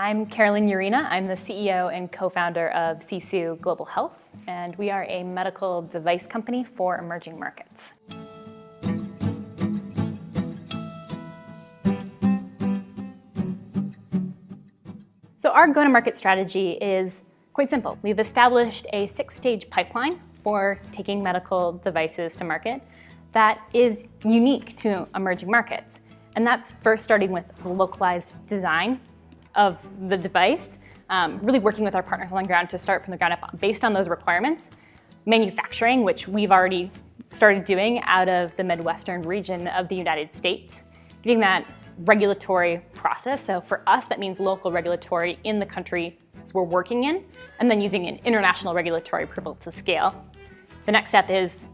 I'm Carolyn Yarina. I'm the CEO and co-founder of CSU Global Health, and we are a medical device company for emerging markets. So our go-to-market strategy is quite simple. We've established a 6-stage pipeline for taking medical devices to market that is unique to emerging markets. And that's first starting with the localized design of the device, really working with our partners on the ground to start from the ground up based on those requirements. Manufacturing, which we've already started doing out of the Midwestern region of the United States. Getting that regulatory process. So for us, that means local regulatory in the country we're working in, and then using an international regulatory approval to scale. The next step is,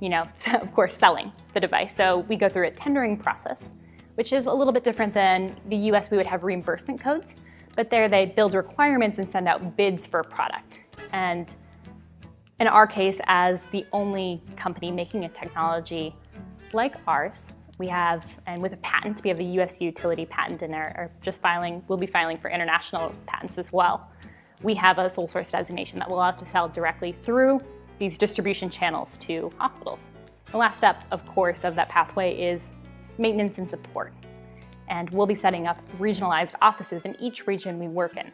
of course, selling the device. So we go through a tendering process, which is a little bit different than the US. We would have reimbursement codes, but there they build requirements and send out bids for a product. And in our case, as the only company making a technology like ours, we have, and with a patent, we have a US utility patent and we'll be filing for international patents as well. We have a sole source designation that will allow us to sell directly through these distribution channels to hospitals. The last step, of course, of that pathway is maintenance and support. And we'll be setting up regionalized offices in each region we work in,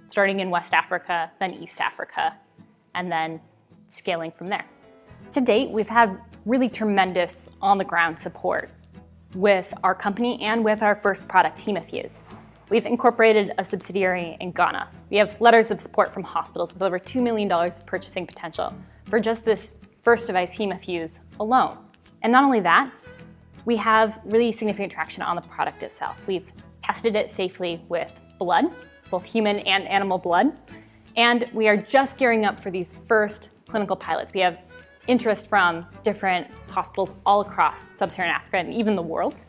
starting in West Africa, then East Africa, and then scaling from there. To date, we've had really tremendous on-the-ground support with our company and with our first product, Hemafuse. We've incorporated a subsidiary in Ghana. We have letters of support from hospitals with over $2 million of purchasing potential for just this first device, Hemafuse, alone. And not only that, we have really significant traction on the product itself. We've tested it safely with blood, both human and animal blood, and we are just gearing up for these first clinical pilots. We have interest from different hospitals all across sub-Saharan Africa and even the world,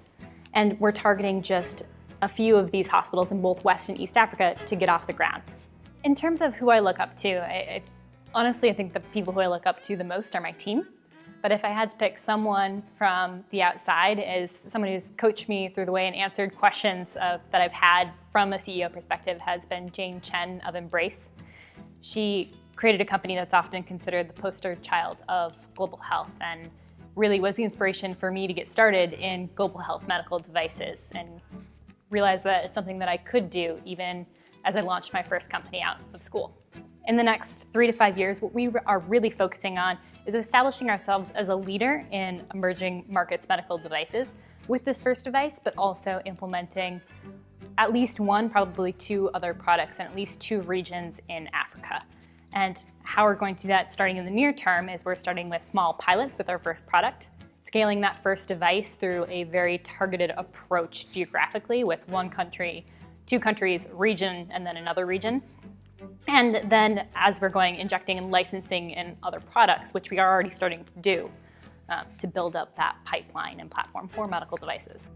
and we're targeting just a few of these hospitals in both West and East Africa to get off the ground. In terms of who I look up to, honestly, I think the people who I look up to the most are my team. But if I had to pick someone from the outside as someone who's coached me through the way and answered questions that I've had from a CEO perspective has been Jane Chen of Embrace. She created a company that's often considered the poster child of global health and really was the inspiration for me to get started in global health medical devices and realized that it's something that I could do even as I launched my first company out of school. In the next 3 to 5 years, what we are really focusing on is establishing ourselves as a leader in emerging markets medical devices with this first device, but also implementing at least 1, probably 2 other products in at least 2 regions in Africa. And how we're going to do that starting in the near term is we're starting with small pilots with our first product, scaling that first device through a very targeted approach geographically with 1 country, 2 countries, region, and then another region. And then as we're going, injecting and licensing in other products, which we are already starting to do, to build up that pipeline and platform for medical devices.